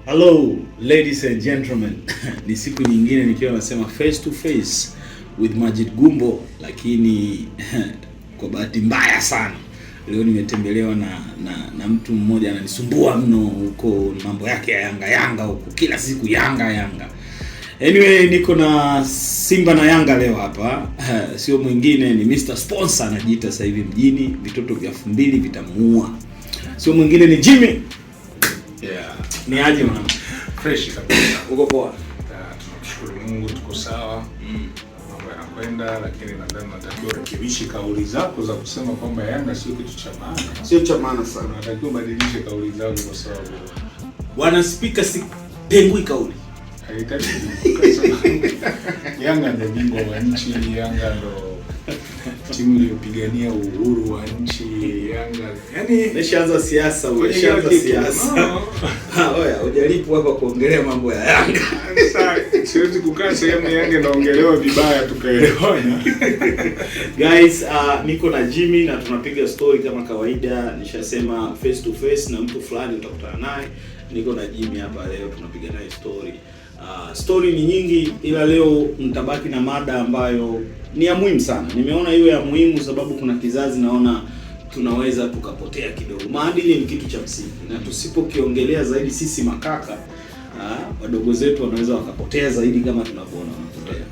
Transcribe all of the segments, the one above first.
Hello ladies and gentlemen. Ni siku nyingine nikiwa nasema face to face with Majid Gumbo, lakini kwa bahati mbaya sana leo nimetembelewa na mtu mmoja ananisumbua mno huko, mambo yake ya Yanga huko, kila siku Yanga. Anyway, niko na Simba na Yanga leo hapa. Sio mwingine ni Mr. Sponsor, anajiita sasa hivi mjini, vitoto vya 2000 vitamuua. Sio mwingine ni Jimmy. Yeah. Ni aje mwana? Fresh kabisa. Uko poa? Tunamshukuru Mungu tuko sawa. Mambo yanakwenda, lakini nadhani natakiwa urekebishe kauli zako za kusema kwamba Yanga sio kitu cha maana. Sio cha maana sana. Natakiwa ubadilishe kauli zako kwa sababu Bwana Speaker, si pengui kauli. haitaki Yanga ndio bingwa wa nchi, Yanga ndio timu iliyopigania uhuru wa nchi. Yanga yani Umeshaanza siasa, siasa. Oya, hujalipo hapa kuongelea mambo ya Yanga. Sasa siwezi kukaa sehemu Yanga naongelewa vibaya tukaelewana. Guys, niko na Jimmy na tunapiga story kama kawaida. Nishasema face to face na mtu fulani utakutana naye. Niko na Jimmy hapa leo, tunapiga naye story. Story ni nyingi, ila leo nitabaki na mada ambayo ni ya muhimu sana. Nimeona hiyo ya muhimu sababu kuna kizazi naona tunaweza tukapotea kidogo. Maadili ni kitu cha msingi, na tusipokiongelea zaidi sisi makaka, wadogo zetu wanaweza wakapotea zaidi kama tunavyoona wanapotea.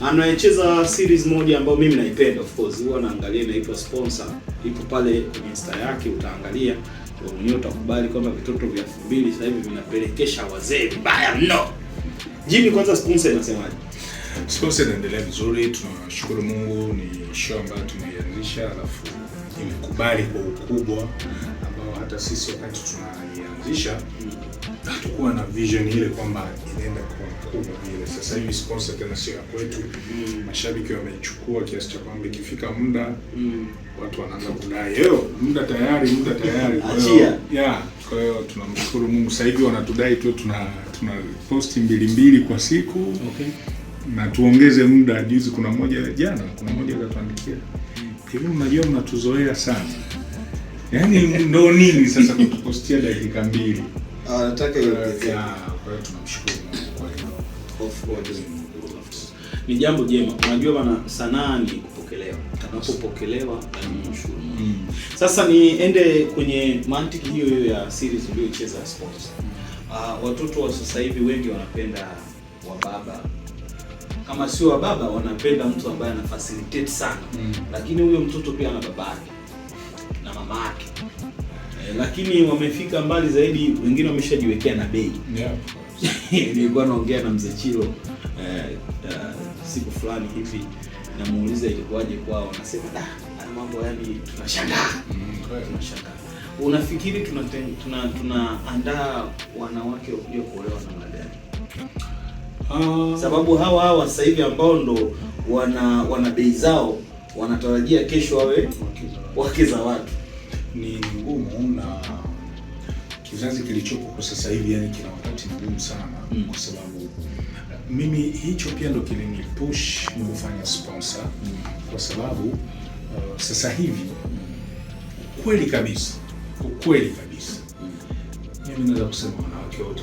Anayecheza series moja ambayo mimi naipenda, of course, huwa naangalia, inaitwa Sponsor. Ipo pale kwenye Insta yake, utaangalia kwa mwenyewe utakubali kwamba vitoto vya 2000 sasa hivi vinapelekesha wazee vibaya mno. Jimmy, kwanza Sponsor inasemaje? Sponsor inaendelea vizuri, tunashukuru Mungu. Ni show ambayo tumeianzisha, alafu imekubali kwa ukubwa ambao hata sisi wakati tunaianzisha hatukuwa na vision ile kwamba inaenda kwa kubwa vile. Sasa hivi Sponsor tena sio kwetu. Mashabiki wameichukua kiasi cha kwamba ikifika muda watu wanaanza kudai, muda tayari. Achia. Kwa hiyo tunamshukuru Mungu. Sasa hivi wanatudai tu tuna posti 2 kwa siku. Okay. Na tuongeze muda. Juzi kuna mmoja akatuandikia, hivi mnajua mnatuzoea sana. Yaani ndo nini sasa kutupostia dakika 2? Nataka hiyo. Kwa hiyo tunamshukuru Mungu kwa hilo. Of course. Ni jambo jema. Unajua bana, sanaa ni kupokelewa. Tunapopokelewa na mshukuru Mungu. Sasa niende kwenye mantiki hiyo ya series uliyocheza Sponsor. Watoto wa sasa hivi wengi wanapenda wababa. Kama sio wababa, wanapenda mtu ambaye ana facilitate sana. Lakini huyo mtoto pia ana babake na mamake. Lakini wamefika mbali zaidi, wengine wameshajiwekea na bei. Nilikuwa naongea na Mzee Chilo siku fulani hivi, namuuliza ilikuwaje kwao, anasema mambo yani tunashangaa. Unafikiri tunaandaa wanawake wa kuja kuolewa namna gani? Sababu hawa sasa hivi ambao ndo wana bei zao, wanatarajia kesho wawe wake za watu. Ni ngumu, na kizazi kilichopo kwa sasa hivi yani kina wakati mgumu sana. Kwa sababu mimi hicho pia ndo kilinipush kufanya Sponsor. Kwa sababu sasa hivi ukweli kabisa mimi naweza kusema wanawake wote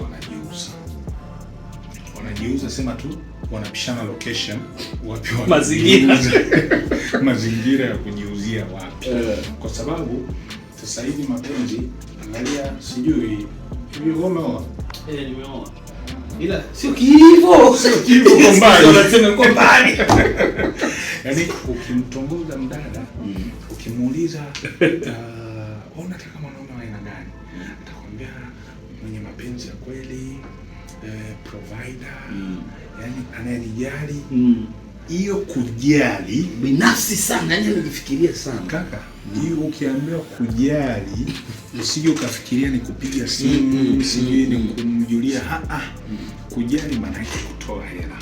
wanajiuza, sema tu wanapishana location wapi, mazingira ya kujiuzia wapi. Kwa sababu sasa hivi mapenzi, angalia, sijui hivi umeoa? Nimeoa. Ila sio hivyo kwa mbali. Wanasema kwa mbali. Yaani ukimtongoza mdada, ukimuuliza unataka mwanaume wa aina gani? Atakwambia mwenye mapenzi ya kweli, provider, yani anayenijali. Hiyo kujali binafsi sana, yani anajifikiria sana. Kaka, hiyo ukiambiwa kujali, usije ukafikiria ni kupiga simu, sijui ni kumjulia. Kujali maana yake kutoa hela.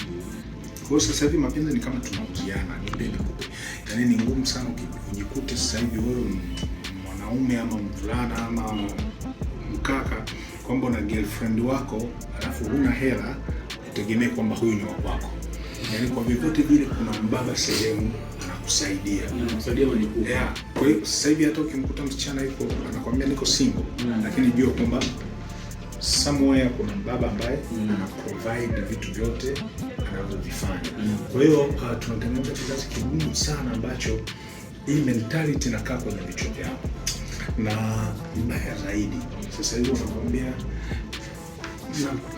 Kwa hiyo sasa hivi mapenzi ni kama tunauziana, yani ni ngumu sana ukijikuta sasa hivi wewe mwanaume ama mvulana ama mkaka kwamba una girlfriend wako alafu huna hela, utegemee kwamba huyu ni wako. Yaani kwa vyovyote vile kuna mbaba sehemu anakusaidia. Kwa hiyo sasa hivi hata ukimkuta msichana yuko anakuambia niko single, lakini jua kwamba somewhere kuna baba ambaye ana provide vitu vyote anavyovifanya. Kwa hiyo tunatengeneza kizazi kigumu sana ambacho hii mentality inakaa kwenye vichwa vyao, na mbaya zaidi sasa hivi wanakuambia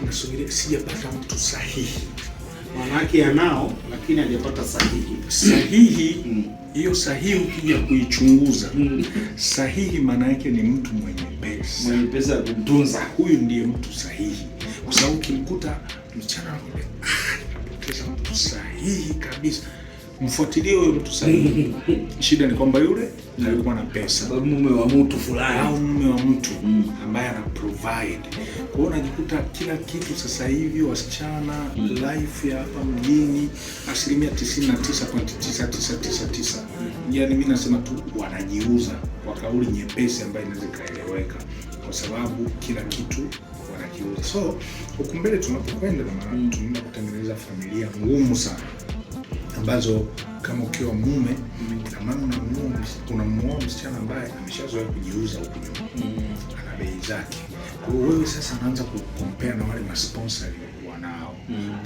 nasubiri sijapata mtu sahihi. Manake anao lakini hajapata sahihi. Hiyo sahihi ukija kuichunguza, sahihi maana yake ni mtu mwenye pesa ya kumtunza. Huyu ndiye mtu sahihi, kwa sababu ukimkuta msichana anakuambia napoteza mtu sahihi kabisa, mfuatilie huyo mtu sahihi. Shida ni kwamba yule alikuwa na pesa, sababu mume wa mtu fulani au mume wa mtu ambaye ana provide. Kwa hiyo unajikuta kila kitu sasa hivi wasichana life ya hapa mjini 99.9999, yani mimi nasema tu wanajiuza kwa kauli nyepesi ambayo inaweza kaeleweka, kwa sababu kila kitu wanakiuza. So huko mbele tunapokwenda, na maana tunaenda kutengeneza familia ngumu sana, ambazo kama ukiwa mume na maana unamuoa msichana ambaye ameshazoea kujiuza huko nyuma, ana bei zake. Kwa hiyo wewe sasa unaanza kucompare na wale masponsor wanao,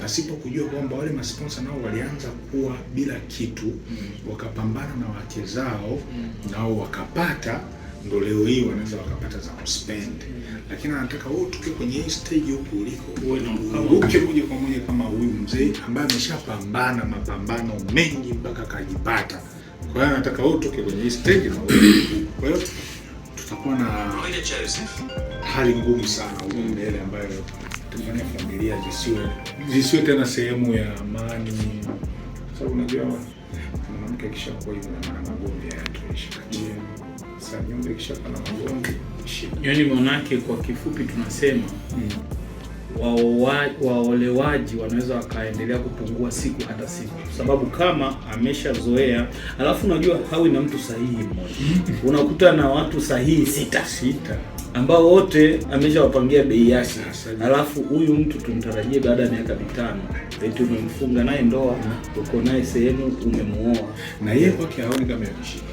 pasipo kujua kwamba wale masponsor nao walianza kuwa bila kitu, wakapambana na wake zao nao wakapata, ndo leo hii wanaweza wakapata za kuspend. Lakini anataka wewe utoke kwenye hii stage huko uliko, uwe na uruke moja kwa moja kama huyu mzee ambaye ameshapambana mapambano mengi mpaka akajipata. Kwa hiyo anataka wewe utoke kwenye hii stage na wewe. Kwa hiyo tutakuwa na hali ngumu sana huko mbele, ambayo tufanye familia zisiwe tena sehemu ya amani. Sababu unajua mwanamke akishakuwa hivyo na maana magomvi hayatoishi kati yao. Sasa nyumba ikishakuwa na magomvi, yaani manake kwa kifupi tunasema waolewaji wanaweza wakaendelea kupungua siku hata siku, sababu kama ameshazoea. Alafu unajua hawi na mtu sahihi mmoja, unakuta na watu sahihi sita ambao wote ameshawapangia bei yake. Alafu huyu mtu tumtarajie baada ya miaka 5 eti umemfunga naye ndoa, uko naye sehemu umemuoa, na yeye kwake haoni kama yameshika,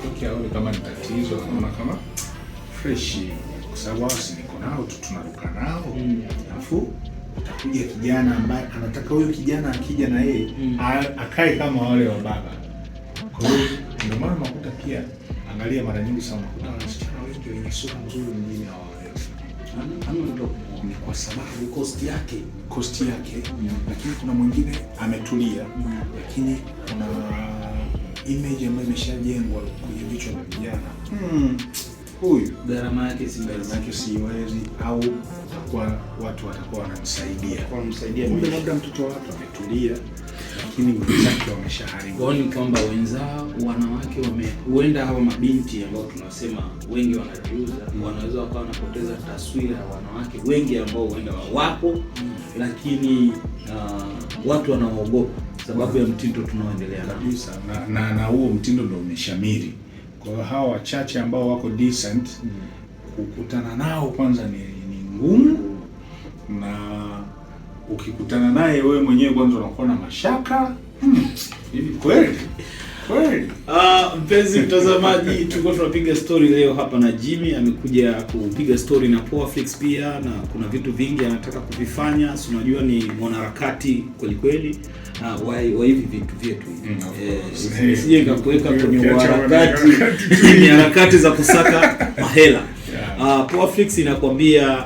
kwake haoni kama ni tatizo, anaona kama fresh, kwa sababu wasi niko nao tu tunaruka nao. Alafu utakuja kijana ambaye anataka huyo kijana akija na yeye akae kama wale wa baba. Kwa hiyo ndio maana unakuta pia, angalia mara nyingi sana unakuta wasichana wengi wenye sura nzuri mjini hawaolewi. Ni kwa sababu cost yake. Lakini kuna mwingine ametulia, lakini kuna image ambayo imeshajengwa kwenye vichwa vya vijana. Huyu gharama yake siwezi, au kwa watu watakuwa wanamsaidia. Kumbe labda mtoto wake ametulia, lakini wenzake wameshaharibu. Kwa ni kwamba wenzao wanawake huenda hawa mabinti ambao tunasema wengi wanajiuza, wanaweza wakawa wanapoteza taswira ya wanawake wengi ambao huenda wapo, lakini watu wanaogopa sababu ya mtindo tunaoendelea kabisa, na huo mtindo ndio umeshamiri. Kwa hiyo hawa wachache ambao wako decent, kukutana nao kwanza ni ngumu, na ukikutana naye wewe mwenyewe kwanza unakuwa na mashaka. Hivi kweli? Mpenzi mtazamaji, tulikuwa tunapiga story leo hapa na Jimmy. Amekuja kupiga story na Poaflix pia, na kuna vitu vingi anataka kuvifanya. Si unajua ni mwanaharakati kweli kweli wa hivi vitu vyetu. Sije nikakuweka kwenye harakati za kusaka mahela. Poaflix inakwambia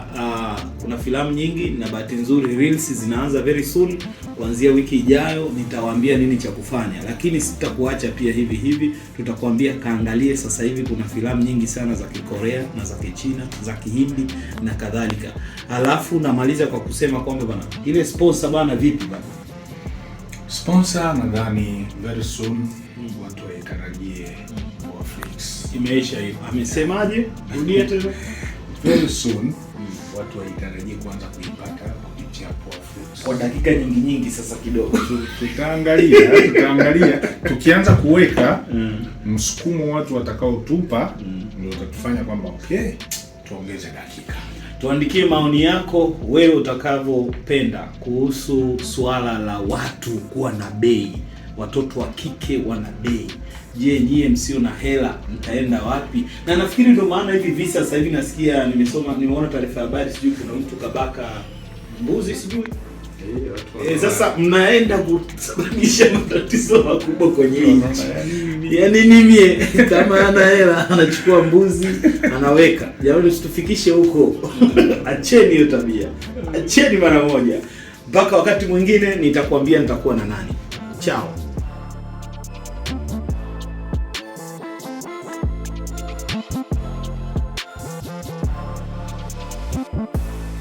kuna filamu nyingi, na bahati nzuri reels zinaanza very soon. Kuanzia wiki ijayo nitawaambia nini cha kufanya, lakini sitakuacha pia hivi. Tutakwambia kaangalie sasa hivi kuna filamu nyingi sana za Kikorea na za Kichina, za Kihindi na kadhalika. Alafu namaliza kwa kusema kwamba bana, ile sponsor bana, vipi bana? Sponsor nadhani very soon watu waitarajie Poaflix. Imeisha hiyo. Amesemaje? Rudia tena. Very soon watu waitarajie kuanza kuipata kupitia Poaflix. Kwa dakika nyingi sasa kidogo. Tutaangalia tukianza kuweka msukumo watu watakaotupa, ndio utatufanya kwamba okay, tuongeze dakika. Tuandikie maoni yako wewe utakavyopenda kuhusu swala la watu kuwa na bei, watoto wa kike wana bei. Je, nyie msio na hela mtaenda wapi? Na nafikiri ndio maana hivi visa sasa hivi nasikia, nimeona taarifa ya habari, sijui kuna mtu kabaka mbuzi sijui. Sasa mnaenda kusababisha matatizo makubwa kwenye nchi. Yaani mimi kama ana hela anachukua mbuzi anaweka. Jamani, usitufikishe huko. Acheni hiyo tabia. Acheni mara moja. Mpaka wakati mwingine nitakwambia nitakuwa na nani. Chao.